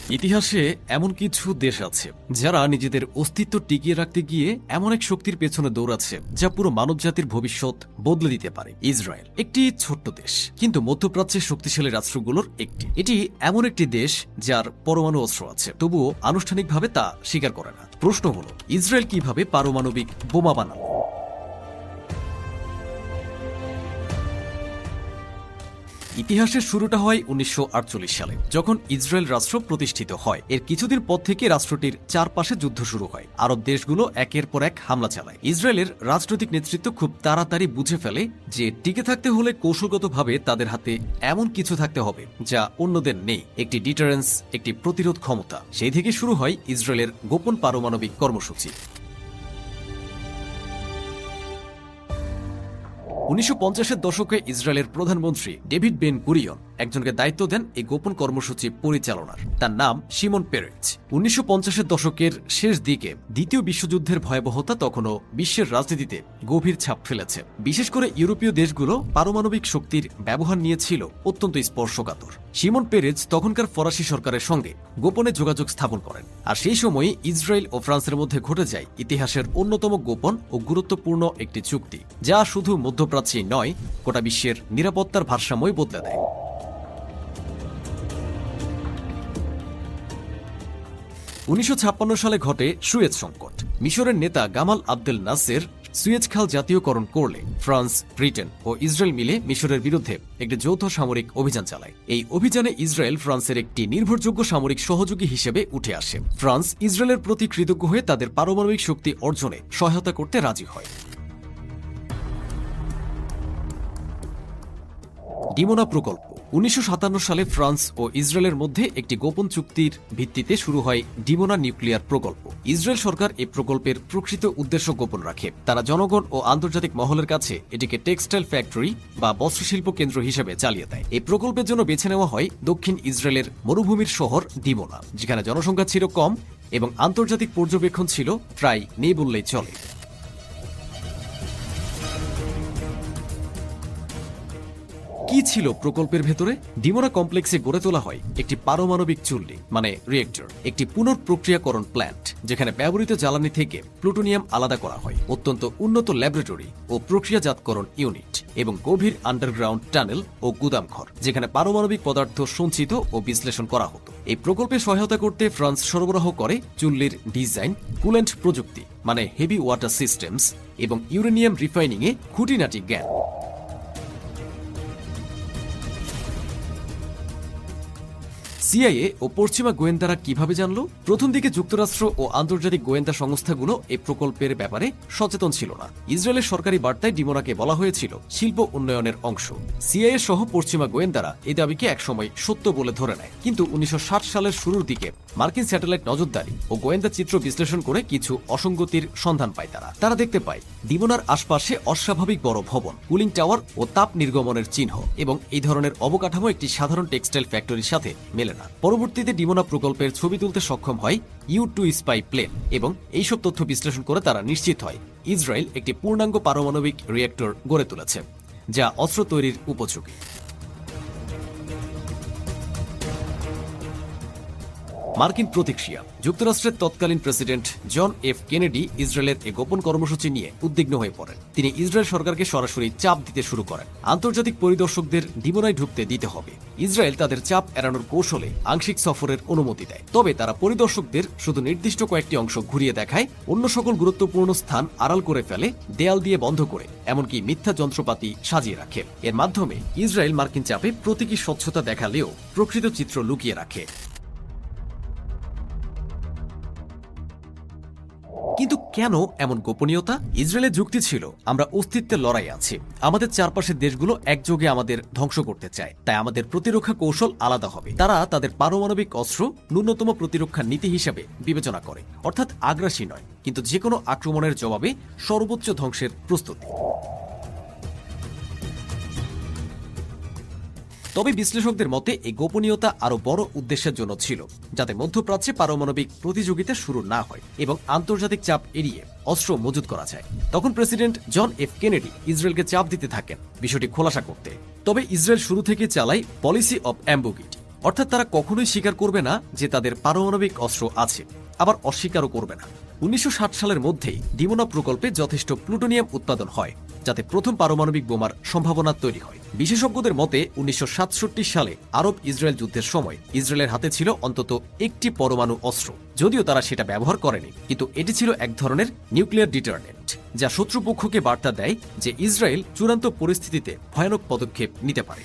ইতিহাসে এমন কিছু দেশ আছে যারা নিজেদের অস্তিত্ব টিকিয়ে রাখতে গিয়ে এমন এক শক্তির পেছনে দৌড়াচ্ছে যা পুরো মানবজাতির ভবিষ্যৎ বদলে দিতে পারে। ইসরায়েল একটি ছোট্ট দেশ, কিন্তু মধ্যপ্রাচ্যের শক্তিশালী রাষ্ট্রগুলোর একটি। এটি এমন একটি দেশ যার পরমাণু অস্ত্র আছে, তবুও আনুষ্ঠানিকভাবে তা স্বীকার করে না। প্রশ্ন হলো, ইসরায়েল কিভাবে পারমাণবিক বোমা বানালো? ইতিহাসের শুরুটা হয় 1948 সালে, যখন ইসরায়েল রাষ্ট্র প্রতিষ্ঠিত হয়। এর কিছুদিন পর থেকে রাষ্ট্রটির চারপাশে যুদ্ধ শুরু হয়। আরব দেশগুলো একের পর এক হামলা চালায়। ইসরায়েলের রাজনৈতিক নেতৃত্ব খুব তাড়াতাড়ি বুঝে ফেলে যে টিকে থাকতে হলে কৌশলগতভাবে তাদের হাতে এমন কিছু থাকতে হবে যা অন্যদের নেই, একটি ডিটারেন্স, একটি প্রতিরোধ ক্ষমতা। সেই থেকে শুরু হয় ইসরায়েলের গোপন পারমাণবিক কর্মসূচি। 1950-এর দশকে ইসরায়েলের প্রধানমন্ত্রী ডেভিড বেন গুরিয়ন একজনকে দায়িত্ব দেন এই গোপন কর্মসূচি পরিচালনার। তার নাম শিমন পেরেজ। 1950-এর দশকের শেষ দিকে দ্বিতীয় বিশ্বযুদ্ধের ভয়াবহতা তখনও বিশ্বের রাজনীতিতে গভীর ছাপ ফেলেছে। বিশেষ করে ইউরোপীয় দেশগুলো পারমাণবিক শক্তির ব্যবহার নিয়েছিল অত্যন্ত স্পর্শকাতর। শিমন পেরেজ তখনকার ফরাসি সরকারের সঙ্গে গোপনে যোগাযোগ স্থাপন করেন, আর সেই সময়ে ইসরায়েল ও ফ্রান্সের মধ্যে ঘটে যায় ইতিহাসের অন্যতম গোপন ও গুরুত্বপূর্ণ একটি চুক্তি, যা শুধু মধ্যপ্রাচ্যেই নয়, গোটা বিশ্বের নিরাপত্তার ভারসাম্যই বদলে দেয়। 1956 সালে ঘটে সুয়েজ সংকট। মিশরের নেতা গামাল আবদেল নাসের সুয়েজ খাল জাতীয়করণ করলে ফ্রান্স, ব্রিটেন ও ইসরায়েল মিলে মিশরের বিরুদ্ধে একটি যৌথ সামরিক অভিযান চালায়। এই অভিযানে ইসরায়েল ফ্রান্সের একটি নির্ভরযোগ্য সামরিক সহযোগী হিসেবে উঠে আসে। ফ্রান্স ইসরায়েলের প্রতি কৃতজ্ঞ হয়ে তাদের পারমাণবিক শক্তি অর্জনে সহায়তা করতে রাজি হয়। ডিমোনা প্রকল্প। 1957 সালে ফ্রান্স ও ইসরায়েলের মধ্যে একটি গোপন চুক্তির ভিত্তিতে শুরু হয় ডিমোনা নিউক্লিয়ার প্রকল্প। ইসরায়েল সরকার এই প্রকল্পের প্রকৃত উদ্দেশ্য গোপন রাখে। তারা জনগণ ও আন্তর্জাতিক মহলের কাছে এটিকে টেক্সটাইল ফ্যাক্টরি বা বস্ত্রশিল্প কেন্দ্র হিসেবে চালিয়ে দেয়। এই প্রকল্পের জন্য বেছে নেওয়া হয় দক্ষিণ ইসরায়েলের মরুভূমির শহর ডিমোনা, যেখানে জনসংখ্যা ছিল কম এবং আন্তর্জাতিক পর্যবেক্ষণ ছিল প্রায় নেই বললেই চলে। কি ছিল প্রকল্পের ভেতরে? ডিমোনা কমপ্লেক্সে গড়ে তোলা হয় একটি পারমাণবিক চুল্লি মানে রিয়েক্টর, একটি পুনঃপ্রক্রিয়াকরণ প্ল্যান্ট যেখানে ব্যবহৃত জ্বালানি থেকে প্লুটোনিয়াম আলাদা করা হয়, অত্যন্ত উন্নত ল্যাবরেটরি ও প্রক্রিয়াজাতকরণ ইউনিট এবং গভীর আন্ডারগ্রাউন্ড টানেল ও গুদামঘর যেখানে পারমাণবিক পদার্থ সঞ্চিত ও বিশ্লেষণ করা হতো। এই প্রকল্পে সহায়তা করতে ফ্রান্স সরবরাহ করে চুল্লির ডিজাইন, কুলেন্ট প্রযুক্তি মানে হেভি ওয়াটার সিস্টেমস এবং ইউরেনিয়াম রিফাইনিংয়ে খুঁটিনাটি জ্ঞান। সিআইএ ও পশ্চিমা গোয়েন্দারা কিভাবে জানল? প্রথম দিকে যুক্তরাষ্ট্র ও আন্তর্জাতিক গোয়েন্দা সংস্থাগুলো এই প্রকল্পের ব্যাপারে সচেতন ছিল না। ইসরায়েলের সরকারি বার্তায় ডিমোনাকে বলা হয়েছিল শিল্প উন্নয়নের অংশ। সিআইএ সহ পশ্চিমা গোয়েন্দারা এই দাবিকে একসময় সত্য বলে ধরে নেয়, কিন্তু 1960 সালের শুরুর দিকে মার্কিন স্যাটেলাইট নজরদারি ও গোয়েন্দা চিত্র বিশ্লেষণ করে কিছু অসঙ্গতির সন্ধান পায়। তারা দেখতে পায় ডিমোনার আশপাশে অস্বাভাবিক বড় ভবন, কুলিং টাওয়ার ও তাপ নির্গমনের চিহ্ন, এবং এই ধরনের অবকাঠামো একটি সাধারণ টেক্সটাইল ফ্যাক্টরির সাথে মেলে না। পরবর্তীতে ডিমোনা প্রকল্পের ছবি তুলতে সক্ষম হয় U-2 স্পাই প্লেন, এবং এইসব তথ্য বিশ্লেষণ করে তারা নিশ্চিত হয় ইসরায়েল একটি পূর্ণাঙ্গ পারমাণবিক রিয়েক্টর গড়ে তুলেছে যা অস্ত্র তৈরির উপযোগী। মার্কিন প্রতিক্রিয়া। যুক্তরাষ্ট্রের তৎকালীন প্রেসিডেন্ট জন এফ কেনেডি ইসরায়েলের এই গোপন কর্মসূচি নিয়ে উদ্বিগ্ন হয়ে পড়েন। তিনি ইসরায়েল সরকারকে সরাসরি চাপ দিতে শুরু করেন আন্তর্জাতিক পরিদর্শকদের ডিমোনায় ঢুকতে দিতে হবে। ইসরায়েল তাদের চাপ এড়ানোর কৌশলে আংশিক সফরের অনুমতি দেয়, তবে তারা পরিদর্শকদের শুধু নির্দিষ্ট কয়েকটি অংশ ঘুরিয়ে দেখায়, অন্য সকল গুরুত্বপূর্ণ স্থান আড়াল করে ফেলে, দেয়াল দিয়ে বন্ধ করে, এমনকি মিথ্যা যন্ত্রপাতি সাজিয়ে রাখে। এর মাধ্যমে ইসরায়েল মার্কিন চাপে প্রতীকী স্বচ্ছতা দেখালেও প্রকৃত চিত্র লুকিয়ে রাখে। কিন্তু কেন এমন গোপনীয়তা? ইসরায়েলের যুক্তি ছিল, আমরা অস্তিত্বের লড়াই আছি, আমাদের চারপাশের দেশগুলো একযোগে আমাদের ধ্বংস করতে চায়, তাই আমাদের প্রতিরক্ষা কৌশল আলাদা হবে। তারা তাদের পারমাণবিক অস্ত্র ন্যূনতম প্রতিরক্ষা নীতি হিসেবে বিবেচনা করে, অর্থাৎ আগ্রাসী নয়, কিন্তু যে কোনো আক্রমণের জবাবে সর্বোচ্চ ধ্বংসের প্রস্তুতি। তবে বিশ্লেষকদের মতে এই গোপনীয়তা আরো বড় উদ্দেশ্যের জন্য ছিল, যাতে মধ্যপ্রাচ্যে পারমাণবিক প্রতিযোগিতা শুরু না হয় এবং আন্তর্জাতিক চাপ এড়িয়ে অস্ত্র মজুত করা যায়। তখন প্রেসিডেন্ট জন এফ কেনেডি ইসরায়েলকে চাপ দিতে থাকেন বিষয়টি খোলাসা করতে। তবে ইসরায়েল শুরু থেকে চালায় পলিসি অব অ্যাম্বিগুইটি, অর্থাৎ তারা কখনোই স্বীকার করবে না যে তাদের পারমাণবিক অস্ত্র আছে, আবার অস্বীকারও করবে না। 1960 সালের মধ্যেই ডিমোনা প্রকল্পে যথেষ্ট প্লুটোনিয়াম উৎপাদন হয় যাতে প্রথম পারমাণবিক বোমার সম্ভাবনা তৈরি হয়। বিশেষজ্ঞদের মতে 1967 সালে আরব ইসরায়েল যুদ্ধের সময় ইসরায়েলের হাতে ছিল অন্তত একটি পরমাণু অস্ত্র, যদিও তারা সেটা ব্যবহার করেনি, কিন্তু এটি ছিল এক ধরনের নিউক্লিয়ার ডিটারনেন্ট যা শত্রুপক্ষকে বার্তা দেয় যে ইসরায়েল চূড়ান্ত পরিস্থিতিতে ভয়ানক পদক্ষেপ নিতে পারে।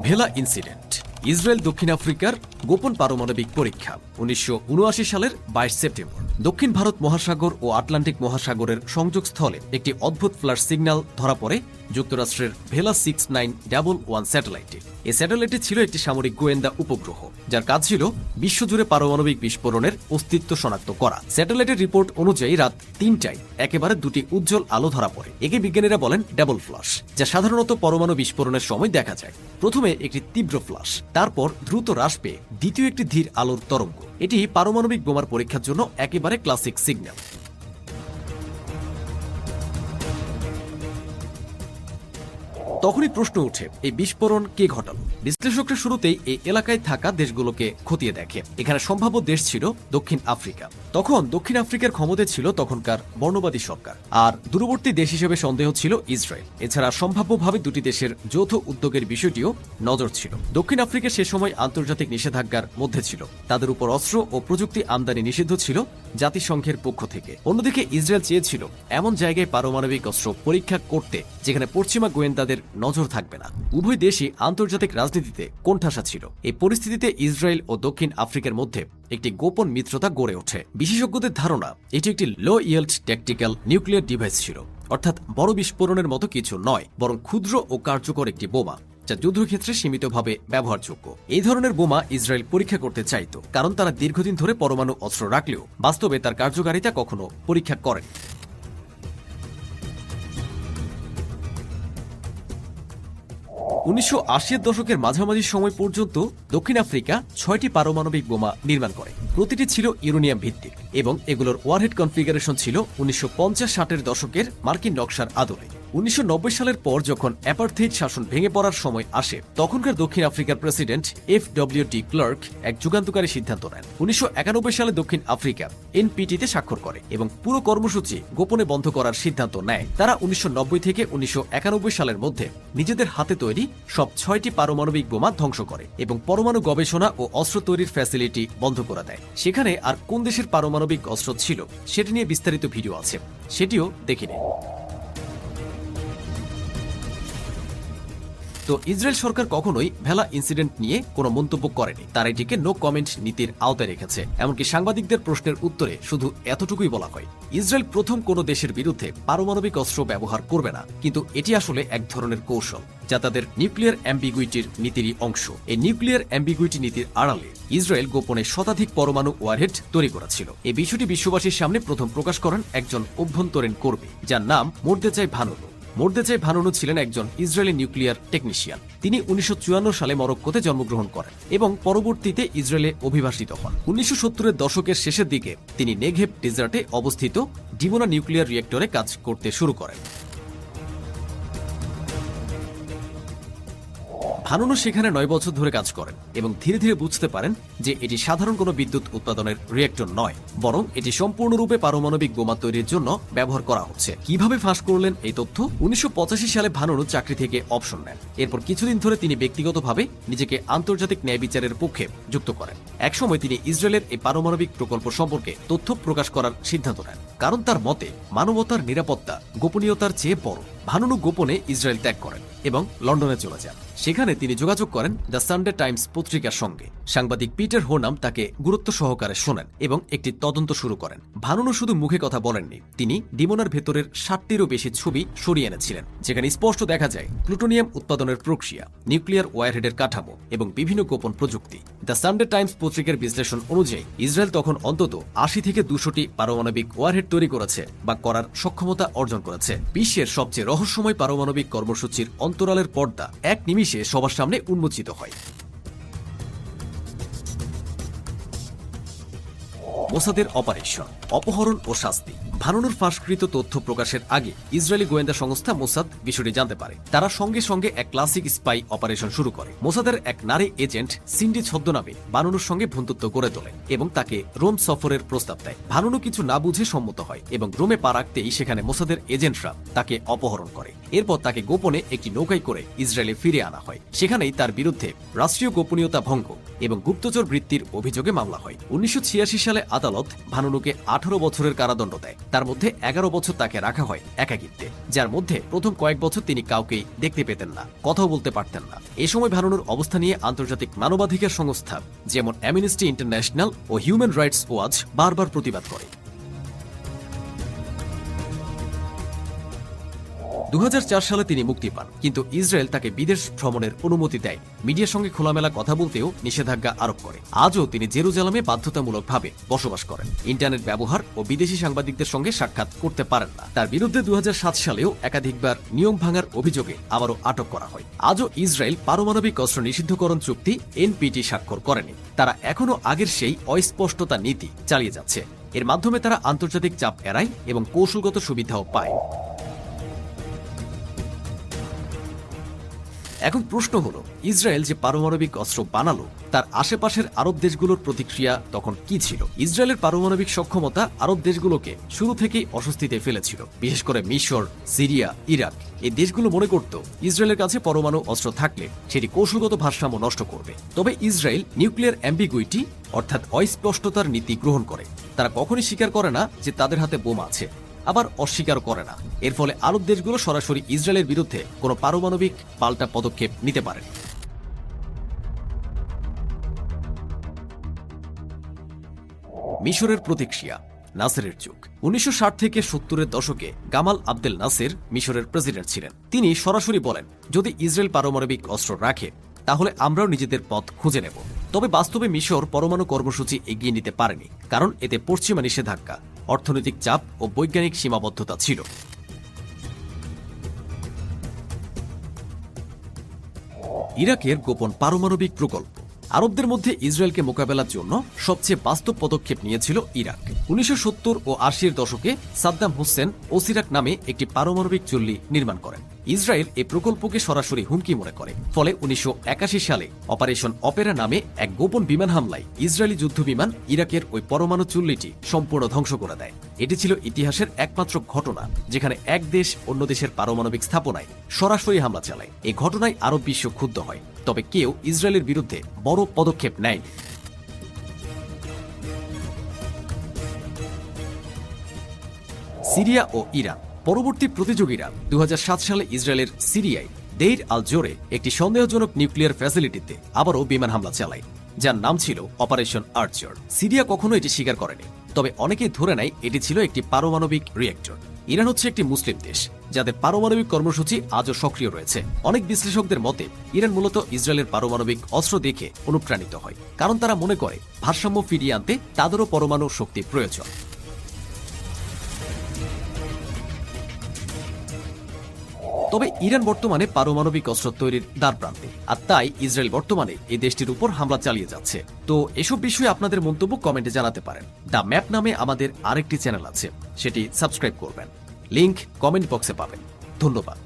ভেলা ইনসিডেন্ট, ইসরায়েল দক্ষিণ আফ্রিকার গোপন পারমাণবিক পরীক্ষা। 1979 সালের 22 সেপ্টেম্বর দক্ষিণ ভারত মহাসাগর ও আটলান্টিক মহাসাগরের সংযোগস্থলে একটি অদ্ভুত ফ্ল্যাশ সিগন্যাল ধরা পড়ে যুক্তরাষ্ট্রের ভেলা 6911 স্যাটেলাইটে। এই স্যাটেলাইটে ছিল একটি সামরিক গোয়েন্দা উপগ্রহ যার কাজ ছিল বিশ্বজুড়ে পারমাণবিক বিস্ফোরণের অস্তিত্ব শনাক্ত করা। স্যাটেলাইটের রিপোর্ট অনুযায়ী রাত 3টায় একেবারে দুটি উজ্জ্বল আলো ধরা পড়ে। একে বিজ্ঞানীরা বলেন ডাবল ফ্লাশ, যা সাধারণত পরমাণু বিস্ফোরণের সময় দেখা যায়। প্রথমে একটি তীব্র ফ্লাশ, তারপর দ্রুত হ্রাস পেয়ে দ্বিতীয় একটি ধীর আলোর তরঙ্গ। এটি পারমাণবিক বোমার পরীক্ষার জন্য একেবারে ক্লাসিক সিগন্যাল। তখনই প্রশ্ন ওঠে, এই বিস্ফোরণ কে ঘটালো? বিশ্লেষকরা শুরুতেই এই এলাকায় থাকা দেশগুলোকে খতিয়ে দেখে। এখানে সম্ভাব্য দেশ ছিল দক্ষিণ আফ্রিকা। তখন দক্ষিণ আফ্রিকার ক্ষমতায় ছিল তখনকার বর্ণবাদী সরকার, আর দূরবর্তী দেশ হিসেবে সন্দেহ ছিল ইসরায়েল। এছাড়া সম্ভাব্যভাবে দুটি দেশের যৌথ উদ্যোগের বিষয়টিও নজর ছিল। দক্ষিণ আফ্রিকা সে সময় আন্তর্জাতিক নিষেধাজ্ঞার মধ্যে ছিল, তাদের উপর অস্ত্র ও প্রযুক্তি আমদানি নিষিদ্ধ ছিল জাতিসংঘের পক্ষ থেকে। অন্যদিকে ইসরায়েল চেয়েছিল এমন জায়গায় পারমাণবিক অস্ত্র পরীক্ষা করতে যেখানে পশ্চিমা গোয়েন্দাদের নজর থাকবে না। উভয় দেশই আন্তর্জাতিক রাজনীতিতে কোণঠাসা ছিল। এই পরিস্থিতিতে ইসরায়েল ও দক্ষিণ আফ্রিকার মধ্যে একটি গোপন মিত্রতা গড়ে ওঠে। বিশেষজ্ঞদের ধারণা এটি একটি লো ইয়েল্ড ট্যাকটিক্যাল নিউক্লিয়ার ডিভাইস ছিল, অর্থাৎ বড় বিস্ফোরণের মতো কিছু নয়, বরং ক্ষুদ্র ও কার্যকর একটি বোমা যা যুদ্ধক্ষেত্রে সীমিতভাবে ব্যবহারযোগ্য। এই ধরনের বোমা ইসরায়েল পরীক্ষা করতে চাইত, কারণ তারা দীর্ঘদিন ধরে পরমাণু অস্ত্র রাখলেও বাস্তবে তার কার্যকারিতা কখনো পরীক্ষা করেনি। 1980-এর দশকের মাঝামাঝি সময় পর্যন্ত দক্ষিণ আফ্রিকা 6টি পারমাণবিক বোমা নির্মাণ করে। প্রতিটি ছিল ইউরেনিয়াম ভিত্তিক এবং এগুলোর ওয়ারহেড কনফিগারেশন ছিল 1950-60-এর দশকের মার্কিন নকশার আদলে। 1990 সালের পর যখন অ্যাপার্থেইড শাসন ভেঙে পড়ার সময় আসে, তখনকার দক্ষিণ আফ্রিকার প্রেসিডেন্ট FWD ক্লার্ক এক যুগান্তকারী সিদ্ধান্ত নেন। 1991 সালে দক্ষিণ আফ্রিকা NPT-তে স্বাক্ষর করে এবং পুরো কর্মসূচি গোপনে বন্ধ করার সিদ্ধান্ত নেয়। তারা 1990 থেকে 1991 সালের মধ্যে নিজেদের হাতে তৈরি সব 6টি পারমাণবিক বোমা ধ্বংস করে এবং পরমাণু গবেষণা ও অস্ত্র তৈরির ফ্যাসিলিটি বন্ধ করে দেয়। সেখানে আর কোন দেশের পারমাণবিক অস্ত্র ছিল সেটি নিয়ে বিস্তারিত ভিডিও আছে, সেটিও দেখে নিন। তো ইসরায়েল সরকার কখনোই ভেলা ইনসিডেন্ট নিয়ে কোনো মন্তব্য করেনি। তারা এটিকে নো কমেন্ট নীতির আওতায় রেখেছে। এমনকি সাংবাদিকদের প্রশ্নের উত্তরে শুধু এতটুকুই বলা হয়, ইসরায়েল প্রথম কোনো দেশের বিরুদ্ধে পারমাণবিক অস্ত্র ব্যবহার করবে না, কিন্তু এটি আসলে এক ধরনের কৌশল যা তাদের নিউক্লিয়ার অ্যাম্বিগুইটির নীতিরই অংশ। এই নিউক্লিয়ার অ্যাম্বিগুইটি নীতির আড়ালে ইসরায়েল গোপনে শতাধিক পরমাণু ওয়ারহেড তৈরি করেছিল। এই বিষয়টি বিশ্ববাসীর সামনে প্রথম প্রকাশ করেন একজন অভ্যন্তরীণ কর্মী যার নাম মোর্দেচাই ভানুনু। মোর্দেচাই ভানুনু ছিলেন একজন ইসরায়েলি নিউক্লিয়ার টেকনিশিয়ান। তিনি 1954 সালে মরক্কোতে জন্মগ্রহণ করেন এবং পরবর্তীতে ইসরায়েলে অভিবাসিত হন। 1970-এর দশকের শেষের দিকে তিনি নেঘেভ ডেজার্টে অবস্থিত ডিমোনা নিউক্লিয়ার রিয়েক্টরে কাজ করতে শুরু করেন। ভানুনু সেখানে 9 বছর ধরে কাজ করেন এবং ধীরে ধীরে বুঝতে পারেন যে এটি সাধারণ কোনো বিদ্যুৎ উৎপাদনের রিয়েক্টর নয়, বরং এটি সম্পূর্ণরূপে পারমাণবিক বোমা তৈরির জন্য ব্যবহার করা হচ্ছে। কিভাবে ফাঁস করলেন এই তথ্য? 1985 সালে ভানুনু চাকরি থেকে অবসর নেন। এরপর কিছুদিন ধরে তিনি ব্যক্তিগতভাবে নিজেকে আন্তর্জাতিক ন্যায় বিচারের পক্ষে যুক্ত করেন। একসময় তিনি ইসরায়েলের এই পারমাণবিক প্রকল্প সম্পর্কে তথ্য প্রকাশ করার সিদ্ধান্ত নেন, কারণ তার মতে মানবতার নিরাপত্তা গোপনীয়তার চেয়ে বড়। ভানুনু গোপনে ইসরায়েল ত্যাগ করেন এবং লন্ডনে চলে যান। সেখানে তিনি যোগাযোগ করেন দ্য সানডে টাইমস পত্রিকার সঙ্গে। সাংবাদিক পিটার হোনাম তাকে গুরুত্ব সহকারে শোনেন এবং একটি তদন্ত শুরু করেন। ভানুনু শুধু মুখে কথা বলেননি, তিনি ডিমোনার ভেতরের 60টিরও বেশি ছবি সরিয়ে এনেছিলেন, যেখানে স্পষ্ট দেখা যায় প্লুটোনিয়াম উৎপাদনের প্রক্রিয়া, নিউক্লিয়ার ওয়ারহেডের কাঠামো এবং বিভিন্ন গোপন প্রযুক্তি। দ্য সানডে টাইমস পত্রিকার বিশ্লেষণ অনুযায়ী ইসরায়েল তখন অন্তত 80 থেকে 200টি পারমাণবিক ওয়ারহেড তৈরি করেছে বা করার সক্ষমতা অর্জন করেছে। বিশ্বের সবচেয়ে রহস্যময় পারমাণবিক কর্মসূচির অন্তরালের পর্দা এক নিমিষে সবার সামনে উন্মোচিত হয়। মোসাদের অপারেশন, অপহরণ ও শাস্তি। ভানুনুর ফাঁসকৃত তথ্য প্রকাশের আগে ইসরায়েলি গোয়েন্দা সংস্থা মোসাদ বিষয়টি জানতে পারে। তারা সঙ্গে সঙ্গে এক ক্লাসিক স্পাই অপারেশন শুরু করে। মোসাদের এক নারী এজেন্ট সিন্ডি ছদ্মনামে ভানুনুর সঙ্গে বন্ধুত্ব গড়ে তোলে এবং তাকে রোম সফরের প্রস্তাব দেয়। ভানুনু কিছু না বুঝে সম্মত হয় এবং রোমে পা রাখতেই সেখানে মোসাদের এজেন্টরা তাকে অপহরণ করে। এরপর তাকে গোপনে একটি নৌকায় করে ইসরায়েলে ফিরে আনা হয়। সেখানেই তার বিরুদ্ধে রাষ্ট্রীয় গোপনীয়তা ভঙ্গ এবং গুপ্তচর বৃত্তির অভিযোগে মামলা হয়। 1986 সালে আদালত ভানুনুকে 18 বছরের কারাদণ্ড দেয়। তার মধ্যে 11 বছর তাকে রাখা হয় একাকিত্বে, যার মধ্যে প্রথম কয়েক বছর তিনি কাউকেই দেখতে পেতেন না, কথাও বলতে পারতেন না। এ সময় ভানুনুর অবস্থা নিয়ে আন্তর্জাতিক মানবাধিকার সংস্থা যেমন অ্যামনেস্টি ইন্টারন্যাশনাল ও হিউম্যান রাইটস ওয়াচ বারবার প্রতিবাদ করে। 2004 সালে তিনি মুক্তি পান, কিন্তু ইসরায়েল তাকে বিদেশ ভ্রমণের অনুমতি দেয়। মিডিয়ার সঙ্গে খোলামেলা কথা বলতেও নিষেধাজ্ঞা আরোপ করে। আজও তিনি জেরুজালেমে বাধ্যতামূলকভাবে বসবাস করেন। ইন্টারনেট ব্যবহার ও বিদেশি সাংবাদিকদের সঙ্গে সাক্ষাৎ করতে পারেন না। তার বিরুদ্ধে 2007 সালেও একাধিকবার নিয়ম ভাঙার অভিযোগে আবারও আটক করা হয়। আজও ইসরায়েল পারমাণবিক অস্ত্র নিষিদ্ধকরণ চুক্তি এনপিটি স্বাক্ষর করেনি। তারা এখনও আগের সেই অস্পষ্টতা নীতি চালিয়ে যাচ্ছে। এর মাধ্যমে তারা আন্তর্জাতিক চাপ এড়ায় এবং কৌশলগত সুবিধাও পায়। এখন প্রশ্ন হলো, ইসরায়েল যে পারমাণবিক অস্ত্র বানালো তার আশেপাশের আরব দেশগুলোর প্রতিক্রিয়া তখন কি ছিল? ইসরায়েলের পারমাণবিক সক্ষমতা আরব দেশগুলোকে শুরু থেকেই অস্বস্তিতে ফেলেছিল। বিশেষ করে মিশর, সিরিয়া, ইরাক এই দেশগুলো মনে করত ইসরায়েলের কাছে পরমাণু অস্ত্র থাকলে সেটি কৌশলগত ভারসাম্য নষ্ট করবে। তবে ইসরায়েল নিউক্লিয়ার অ্যাম্বিগুইটি অর্থাৎ অস্পষ্টতার নীতি গ্রহণ করে। তারা কখনই স্বীকার করে না যে তাদের হাতে বোমা আছে, আবার অস্বীকার করে না। এর ফলে আরব দেশগুলো সরাসরি ইসরায়েলের বিরুদ্ধে কোনো পারমাণবিক পাল্টা পদক্ষেপ নিতে পারে। মিশরের প্রতিক্রিয়া, নাসেরের যুগ। 1960 থেকে 70-এর দশকে গামাল আবদেল নাসের মিশরের প্রেসিডেন্ট ছিলেন। তিনি সরাসরি বলেন, যদি ইসরায়েল পারমাণবিক অস্ত্র রাখে তাহলে আমরাও নিজেদের পথ খুঁজে নেব। তবে বাস্তবে মিশর পরমাণু কর্মসূচি এগিয়ে নিতে পারেনি, কারণ এতে পশ্চিমা নিষেধাজ্ঞা, অর্থনৈতিক চাপ ও বৈজ্ঞানিক সীমাবদ্ধতা ছিল। ইরাকের গোপন পারমাণবিক প্রকল্প। আরবদের মধ্যে ইসরায়েলকে মোকাবেলার জন্য সবচেয়ে বাস্তব পদক্ষেপ নিয়েছিল ইরাক। 1970 ও 80-এর দশকে সাদ্দাম হোসেন ওসিরাক নামে একটি পারমাণবিক চুল্লি নির্মাণ করেন। ইসরায়েল এই প্রকল্পকে সরাসরি হুমকি মনে করে। ফলে 1981 সালে অপারেশন অপেরা নামে এক গোপন বিমান হামলায় ইসরায়েলি যুদ্ধবিমান ইরাকের ওই পরমাণু চুল্লিটি সম্পূর্ণ ধ্বংস করে দেয়। এটি ছিল ইতিহাসের একমাত্র ঘটনা যেখানে এক দেশ অন্য দেশের পারমাণবিক স্থাপনায় সরাসরি হামলা চালায়। এই ঘটনায় আরব বিশ্ব ক্ষুব্ধ হয়, তবে কেউ ইসরায়েলের বিরুদ্ধে বড় পদক্ষেপ নেয়নি। সিরিয়া ও ইরান। পরবর্তী প্রতিযোগীরা 2007 সালে ইসরায়েলের সিরিয়ায় দেইর আল জোরে একটি সন্দেহজনক নিউক্লিয়ার ফ্যাসিলিটিতে আবারও বিমান হামলা চালায়, যার নাম ছিল অপারেশন আর্চার। সিরিয়া কখনো এটি স্বীকার করেনি, তবে অনেকেই ধরে নেয় এটি ছিল একটি পারমাণবিক রিয়েক্টর। ইরান হচ্ছে একটি মুসলিম দেশ যাদের পারমাণবিক কর্মসূচি আজও সক্রিয় রয়েছে। অনেক বিশ্লেষকদের মতে ইরান মূলত ইসরায়েলের পারমাণবিক অস্ত্র দেখে অনুপ্রাণিত হয়, কারণ তারা মনে করে ভারসাম্য ফিরিয়ে আনতে তাদেরও পরমাণু শক্তি প্রয়োজন। তবে ইরান বর্তমানে পারমাণবিক অস্ত্র তৈরির দ্বারপ্রান্তে, আর তাই ইসরায়েল বর্তমানে এই দেশটির উপর হামলা চালিয়ে যাচ্ছে। তো এসব বিষয়ে আপনাদের মন্তব্য কমেন্টে জানাতে পারেন। দ্য ম্যাপ নামে আমাদের আরেকটি চ্যানেল আছে, সেটি সাবস্ক্রাইব করবেন। লিংক কমেন্ট বক্সে পাবেন। ধন্যবাদ।